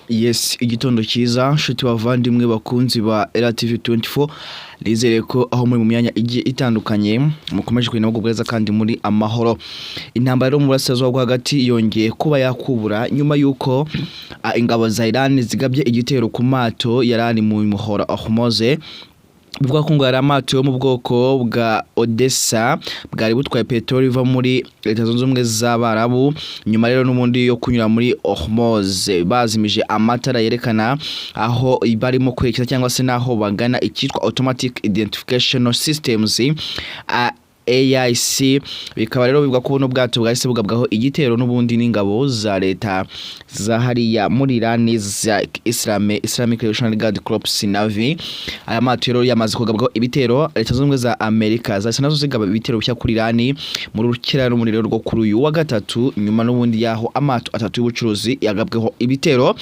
Yes, igitondo cyiza nshuti bavandimwe bakunzi ba RTV24 nizere ko aho muri mu myanya igiye itandukanye mukomeje kwina bwo bweza kandi muri amahoro. Intambara yo mu burasirazuba bwo hagati yongeye kuba yakubura nyuma yuko ingabo za Iran zigabye igitero ku mato yarani mu muhora Ahmoze bwa kungara amato yo mu bwoko bwa Odessa bwari butwaye petroli iva muri Leta Zunze Ubumwe z'Abarabu. Nyuma rero n'umundi yo kunyura muri Hormuz bazimije amatara yerekana aho barimo kwerekeza cyangwa se naho bagana ikitwa automatic identification systems AIC. Bikaba rero bivugwa ko buno bwato bwahise bugabwaho igitero n'ubundi n'ingabo za leta za hariya muri Iran za Islamic Revolutionary Guard Corps Navy. Aya mato rero yamaze kugabwaho ibitero Leta Zunze Ubumwe za Amerika zahise nazo zigaba ibitero bishya kuri Iran muri rukira n'umuriro rwo kuri uyu wa gatatu, nyuma n'ubundi yaho amato atatu y'ubucuruzi yagabweho ibitero.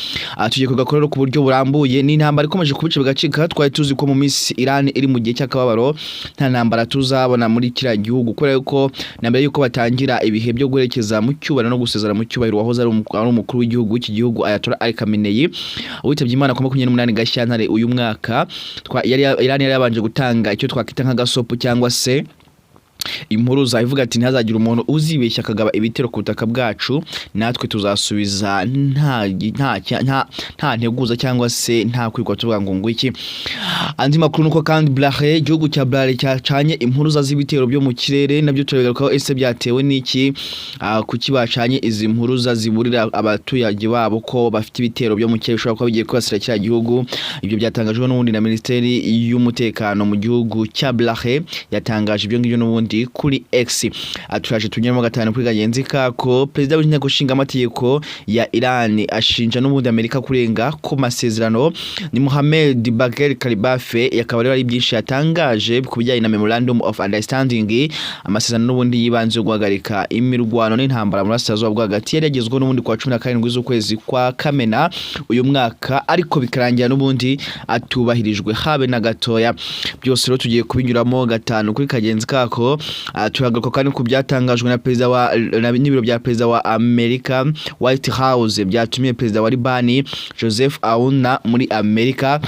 Tugiye kugakorera ku buryo burambuye n'intambara ikomeje kubice bigacika. Twari tuzi ko mu minsi Iran iri mu gihe cy'akababaro, nta ntambara tuzabona muri kira gihugu kubera yuko nambere yuko batangira ibihe byo guherekeza mu cyubahiro no gusezera mu cyubahiro wahoze ari umukuru w'igihugu iki gihugu Ayatollah Ali Khamenei witabye Imana ku 28 Gashyantare uyu mwaka. Iran yari yabanje gutanga icyo twakita nk'agasopo cyangwa se impuruza ivuga ati ntazagira umuntu uzibeshya akagaba ibitero ku butaka bwacu, natwe tuzasubiza nta nteguza cyangwa se nta kwirwa tuvuga ngo ngwiki. Andi makuru nuko kandi Blahe igihugu cya Blahe cyacanye impuruza z'ibitero byo mu kirere, nabyo turegarukaho ese byatewe n'iki, kuki bacanye izi mpuruza ziburira abatuyage babo ko bafite ibitero byo mu kirere ushobora kuba bigiye kwasira kira gihugu. Ibyo byatangajwe n'ubundi na Minisiteri y'Umutekano mu gihugu cya Blahe, yatangaje ibyo ngibyo n'ubundi kuri X. Aturaje tunyemo gatanu kuri gagenzi kako Perezida w'inteko nshinga amategeko ya Iran ashinja n'ubundi Amerika kurenga ku masezerano. Ni Mohamed Bagher Kalibafe yakaba rero ari byinshi yatangaje ku bijyanye na Memorandum of Understanding, amasezerano n'ubundi yibanze guhagarika imirwano n'intambara muri Burasirazuba bwo hagati yari yagezweho n'ubundi kwa 17 z'ukwezi kwa Kamena uyu mwaka, ariko bikarangira n'ubundi atubahirijwe habe na gatoya. Byose rero tugiye kubinyuramo gatanu kuri kagenzi kako. Turagaruka kandi ku byatangajwe na perezida wa n'ibiro bya perezida wa Amerika White House byatumye perezida wa Libani Joseph Aoun muri Amerika.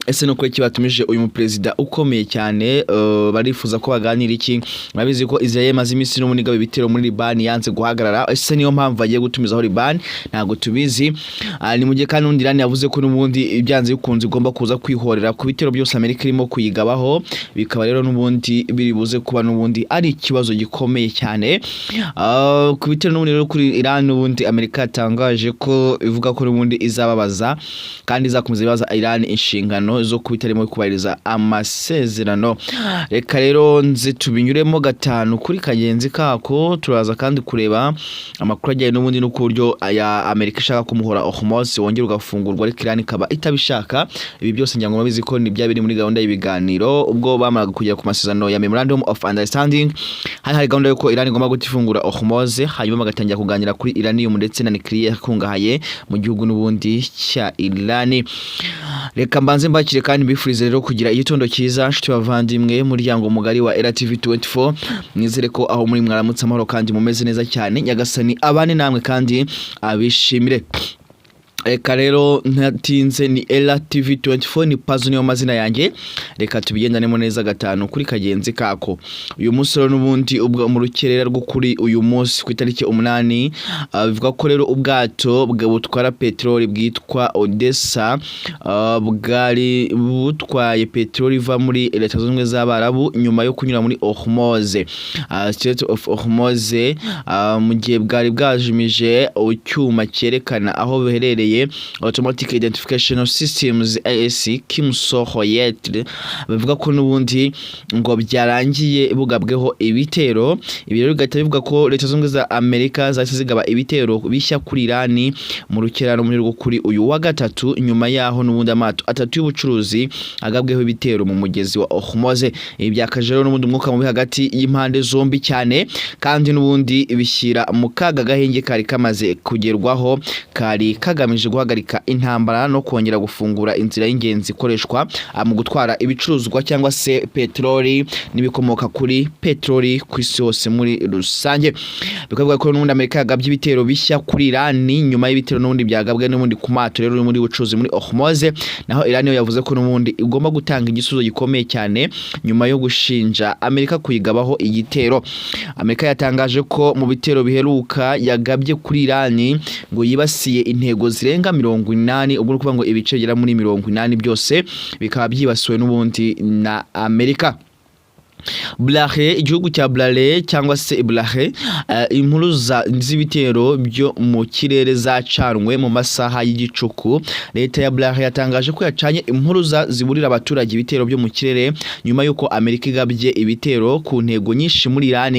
Ese no kuri kibatumije uyu muperezida ukomeye cyane, barifuza ko baganira iki. Murabizi ko Israel maze iminsi no muniga ibitero muri Liban yanze guhagarara, ese niyo mpamvu agiye gutumizaho Liban ntago tubizi. Ni mu gihe kandi undi Iran yavuze ko n'ubundi ibyanze bikunze igomba kuza kwihorera ku bitero byose Amerika irimo kuyigabaho, bikaba rero n'ubundi biribuze kuba n'ubundi ari ikibazo gikomeye cyane. Ku bitero n'ubundi rero kuri Iran n'ubundi Amerika yatangaje ko ivuga ko n'ubundi izababaza kandi izakomeza ibibaza Iran inshingano zo kubitarimo kubahiriza amasezerano. Reka rero nze tubinyuremo gatanu kuri kagenzi kako. Turaza kandi kureba amakuru ajyanye n'ubundi n'ukuryo aya Amerika ishaka kumuhora Hormuz wongera ugafungurwa ariko Iran ikaba itabishaka. Ibi byose njyango mabizi ko ni byabiri muri gahunda y'ibiganiro ubwo bamaraga kujya ku masezerano ya Memorandum of Understanding. Hari gahunda yuko Iran igomba gutifungura Hormuz, hanyuma bagatangira kuganira kuri uranium ndetse na nuclear kungahaye mu gihugu n'ubundi cya Iran. Reka mbanze mbakire kandi bifurize rero kugira igitondo cyiza nshuti bavandimwe muryango mugari wa RTV24. Nizere ko aho muri mwaramutse amahoro kandi mumeze neza cyane, nyagasani abane namwe kandi abishimire. Reka rero ntatinze ni RTV24 ni pazo niyo mazina yanjye. Reka tubigendanemo neza gatanu kuri kagenzi kako. Uyu munsi rero n'ubundi ubwo mu rukerera rwo kuri uyu munsi ku itariki 8 bivuga ko rero ubwato butwara petroli bwitwa Odessa bwari butwaye petroli iva muri Leta Zunze Ubumwe z'Abarabu nyuma yo kunyura muri Hormuz, Strait of Hormuz, mu gihe bwari bwajimije icyuma cyerekana aho biherereye automatic identification systems AIC kimsohoyet. Bivuga ko n'ubundi ngo byarangiye bugabweho ibitero. Ibi rero gahita bivuga ko Leta Zunze Ubumwe za Amerika zahise zigaba ibitero bishya kuri Iran mu rukerano muri rwo kuri uyu wa gatatu, nyuma yaho n'ubundi amato atatu y'ubucuruzi agabweho ibitero mu mugezi wa Hormuz. Ibi byakaje rero n'ubundi umwuka mubi hagati y'impande zombi cyane, kandi n'ubundi bishyira mu kaga gahenge kari kamaze kugerwaho kari kagamije bigamije guhagarika intambara no kongera gufungura inzira y'ingenzi ikoreshwa mu gutwara ibicuruzwa cyangwa se petroli n'ibikomoka kuri petroli ku isi hose muri rusange. Bikavuga ko n'ubundi Amerika yagabye ibitero bishya kuri Iran nyuma y'ibitero n'ubundi byagabwe n'ubundi ku mato rero muri bucuruzi muri Hormuz, naho Iran yo yavuze ko n'ubundi igomba gutanga igisubizo gikomeye cyane nyuma yo gushinja Amerika kuyigabaho igitero. Amerika yatangaje ko mu bitero biheruka yagabye kuri Iran ngo yibasiye intego zirenga 80, ubwo kuvuga ngo ibice bigera muri 80 byose bikaba byibasiwe n'ubundi na Amerika. Blahe, igihugu cya Blahe cyangwa se Iblahe, impuruza z'ibitero byo mu kirere zacanwe mu masaha y'igicuku. Leta ya Blahe yatangaje ko yacanye impuruza ziburira abaturage ibitero byo mu kirere nyuma yuko Amerika igabye ibitero ku ntego nyinshi muri Iran,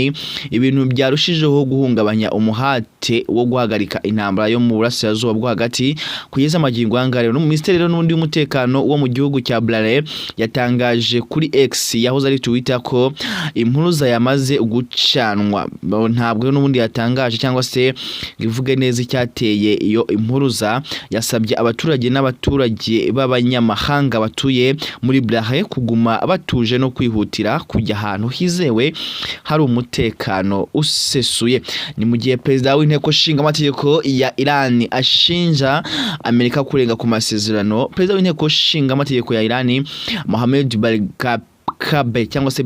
ibintu byarushijeho guhungabanya umuhate wo guhagarika intambara yo mu burasirazuba bwo hagati. Kugeza amagingo y'angare Minisitiri rero n'undi w'umutekano wo mu gihugu cya Blahe yatangaje kuri X yahoze ari Twitter ko impuruza yamaze gucanwa. Ntabwo n'ubundi yatangaje cyangwa se ivuge neza icyateye iyo impuruza. Yasabye abaturage n'abaturage b'abanyamahanga batuye muri Blahe kuguma batuje no kwihutira kujya ahantu hizewe hari umutekano usesuye. Ni mu gihe perezida w'inteko nshinga amategeko ya Iran ashinja Amerika kurenga ku masezerano. Perezida w'inteko nshinga amategeko ya Iran Mohamed Igabye cyangwa se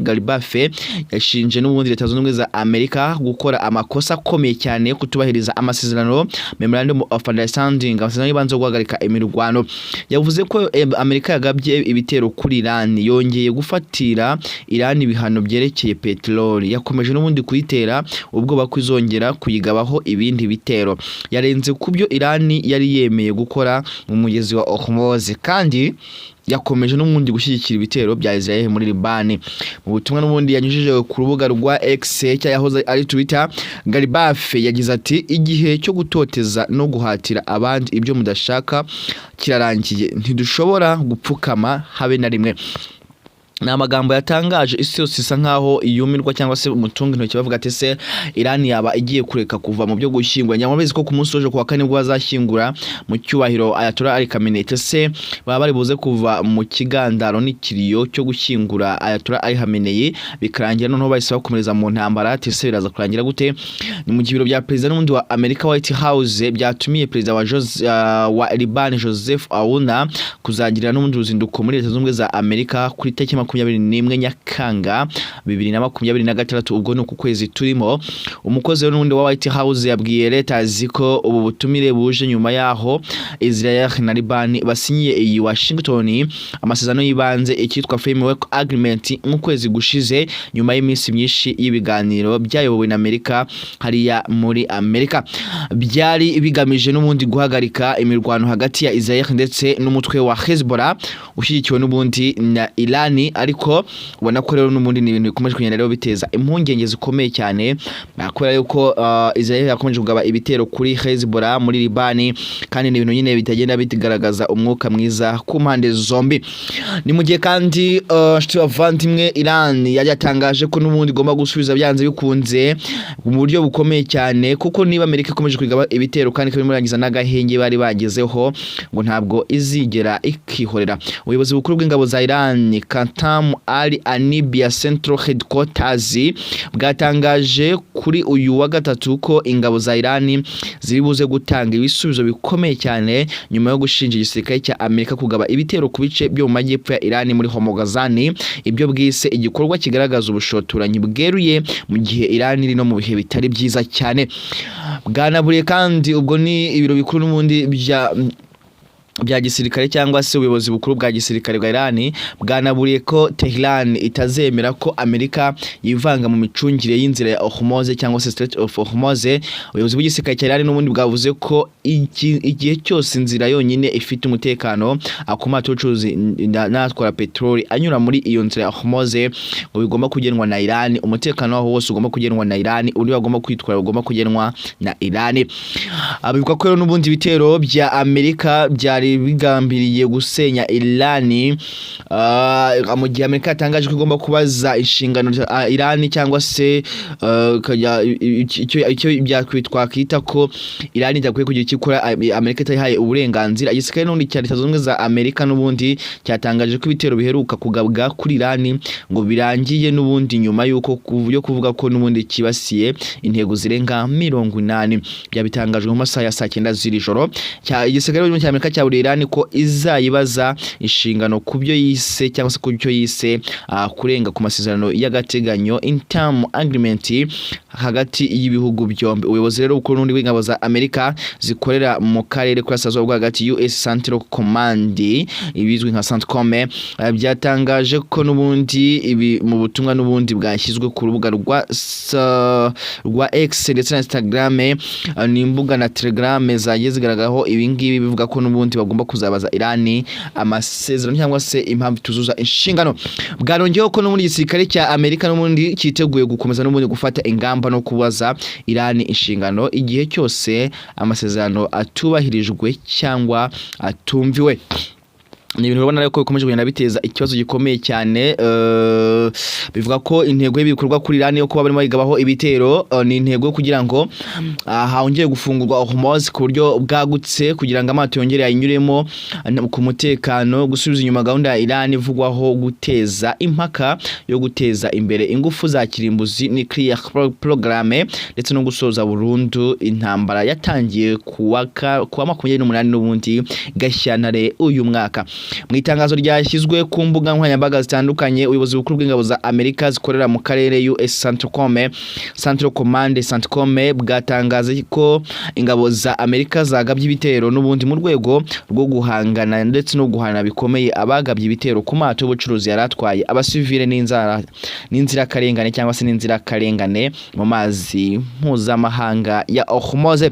Galibafe yashinje n'ubundi Leta Zunze Ubumwe za Amerika gukora amakosa akomeye cyane kutubahiriza amasezerano Memorandum of Understanding, amasezerano y'ibanze yo guhagarika imirwano. Yavuze ko Amerika yagabye ibitero kuri Iran yongeye gufatira Iran ibihano byerekeye petroli. Yakomeje n'ubundi kuyitera ubwoba kwizongera kuyigabaho ibindi bitero. Yarenze kubyo Iran yari yemeye gukora mu mugezi wa Hormuz, kandi yakomeje n'umundi gushyigikira ibitero bya Israel muri Liban. Mu butumwa n'ubundi yanyujije ku rubuga rwa X cyahoze ari Twitter, Galibafe yagize ati igihe cyo gutoteza no guhatira abandi ibyo mudashaka kirarangiye, ntidushobora gupfukama habe na rimwe. Na magambo yatangaje isi yose isa nkaho iyumirwa cyangwa se umutunga intoki bavuga ati se Iran yaba igiye kureka kuva mu byo gushyingura. Nyamabezi ko ku munsi w'ejo kuwa kane bwo bazashyingura mu cyubahiro Ayatollah Ali Khamenei, se baba bari buze kuva mu kigandaro n'ikiriyo cyo gushyingura Ayatollah Ali Khamenei bikarangira noneho bahise bakomereza mu ntambara. Ati se biraza kurangira gute? Ni mu gibiro bya president n'undi wa America White House byatumiye president wa Liban Joseph Aoun kuzagirira n'undi ruzinduko muri Leta Zunze Ubumwe za Amerika kuri tariki 21 Nyakanga 2026, ubwo no ku kwezi turimo. Umukozi n'undi wa White House yabwiye leta ziko ubu butumire buje nyuma yaho Israel na Liban basinyiye iyi Washington amasezerano yibanze ikitwa Framework Agreement mu kwezi gushize nyuma y'iminsi myinshi y'ibiganiro byayobowe na Amerika hariya muri Amerika. Byari bigamije n'ubundi guhagarika imirwano hagati ya Israel ndetse n'umutwe wa Hezbollah ushyigikiwe n'ubundi na Iran, ariko ubona ko rero n'ubundi ni ibintu bikomeje kugenda rero biteza impungenge zikomeye cyane kubera yuko Israel yakomeje kugaba ibitero kuri Hezbollah muri Liban, kandi ni ibintu nyine bitagenda bigaragaza umwuka mwiza ku mpande zombi. Ni mu gihe kandi bavandimwe Iran yatangaje ko n'ubundi igomba gusubiza byanze bikunze mu buryo bukomeye cyane, kuko niba Amerika ikomeje kugaba ibitero kandi ikaba imurangiza n'agahenge bari bagezeho ngo ntabwo izigera ikihorera. Ubuyobozi bukuru bw'ingabo za Iran Katam Ali Anibia Central Headquarters bwatangaje kuri uyu wa gatatu ko ingabo za Iran ziri buze gutanga ibisubizo bikomeye cyane nyuma yo gushinja igisirikare cya Amerika kugaba ibitero ku bice byo mu majyepfo ya Iran muri Homogazani, ibyo bwise igikorwa kigaragaza ubushotoranyi bweruye mu gihe Iran iri no mu bihe bitari byiza cyane. Bwanaburiye kandi ubwo ni ibiro bikuru n'ubundi bya gisirikare cyangwa se ubuyobozi bukuru bwa gisirikare bwa Iran bwanaburiye ko Tehran itazemera ko Amerika yivanga mu micungire y'inzira ya Hormuz cyangwa se Strait of Hormuz. Ubuyobozi bw'igisirikare cya Iran n'ubundi bwavuze ko igihe cyose inzira yonyine ifite umutekano akomata ubucuruzi n'atwara petroli anyura muri iyo nzira ya Hormuz ngo bigomba kugenwa na Iran. Umutekano waho wose ugomba kugenwa na Iran, uri bagomba kwitwara ugomba kugenwa na Iran. Abivuga ko n'ubundi bitero bya Amerika byari byari bigambiriye gusenya Irani mu gihe Amerika yatangaje ko igomba kubaza inshingano Irani cyangwa se icyo byakwitwa kita ko Irani idakwiye kugira icyo ikora Amerika itayihaye uburenganzira. Igisirikare n'undi cya Leta Zunze Ubumwe za Amerika n'ubundi cyatangaje ko ibitero biheruka kugabwa kuri Irani ngo birangiye n'ubundi nyuma yuko kuvuga ko n'ubundi kibasiye intego zirenga 80. Byabitangajwe mu masaha ya 9 z'ijoro. Igisirikare cya Amerika cyaburiye Irani ko izayibaza inshingano kubyo yise cyangwa se kubyo yise kurenga ku masezerano y'agateganyo interim agreement hagati y'ibihugu byombi. Ubuyobozi rero bukuru n'undi w'ingabo za Amerika zikorera mu karere k'Asazo bw'agati US Central Command ibizwi nka CENTCOM byatangaje ko n'ubundi ibi mu butumwa n'ubundi bwashyizwe ku rubuga rwa X ndetse na Instagram n'imbuga na Telegram zagiye zigaragaho ibingibi bivuga ko n'ubundi bagomba kuzabaza Irani amasezerano cyangwa se impamvu tuzuza inshingano. Bwarongeyeho ko n'ubundi igisirikare cya Amerika n'ubundi cyiteguye gukomeza n'ubundi gufata ingamba no kubaza Irani inshingano igihe cyose amasezerano atubahirijwe cyangwa atumviwe. Ni ibintu ubona rero ko bikomeje kugenda biteza ikibazo gikomeye cyane. Bivuga ko intego y'ibikorwa kuri Irani yo kuba barimo yigabaho ibitero ni intego kugira ngo hongeye gufungurwa Hormuz ku buryo bwagutse kugira ngo amato yongere ayinyuremo ku mutekano, gusubiza inyuma gahunda ya Irani ivugwaho guteza impaka yo guteza imbere ingufu za kirimbuzi nuclear programme ndetse no gusoza burundu intambara yatangiye kuwa 28 n'ubundi Gashyantare uyu mwaka. Mu itangazo ryashyizwe ku mbuga nkoranyambaga zitandukanye, ubuyobozi bukuru bw'ingabo za Amerika zikorera mu karere US Central Command CENTCOM bwatangaje ko ingabo za Amerika zagabye ibitero n'ubundi mu rwego rwo guhangana ndetse no guhana bikomeye abagabye ibitero ku mato y'ubucuruzi yaratwaye abasivile n'inzira karengane cyangwa se n'inzira karengane mu mazi mpuzamahanga ya Hormuz.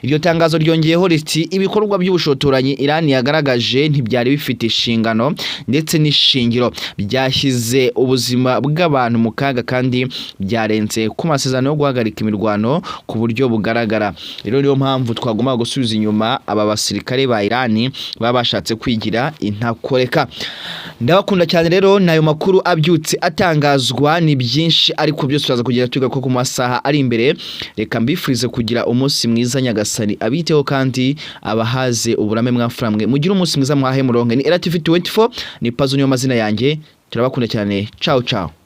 Iryo tangazo ryongeyeho riti ibikorwa by'ubushotoranyi Irani yagaragaje ntibyari bifite inshingano ndetse n'ishingiro, byashyize ubuzima bw'abantu mu kaga kandi byarenze ku masezerano yo guhagarika imirwano ku buryo bugaragara. Rero niyo mpamvu twagomba gusubiza inyuma aba basirikare ba Irani baba bashatse kwigira intakoreka. Ndabakunda cyane rero nayo makuru abyutse atangazwa ni byinshi ariko byose turaza kugira twiga ko ku masaha ari imbere. Reka mbifurize kugira umunsi mwiza Nyagasani abiteho kandi abahaze uburame mwaframwe mugira umunsi mwiza mwahe muronke. Ni RTV 24 ni Pazo niyo mazina yanjye, turabakunda cyane. Ciao ciao.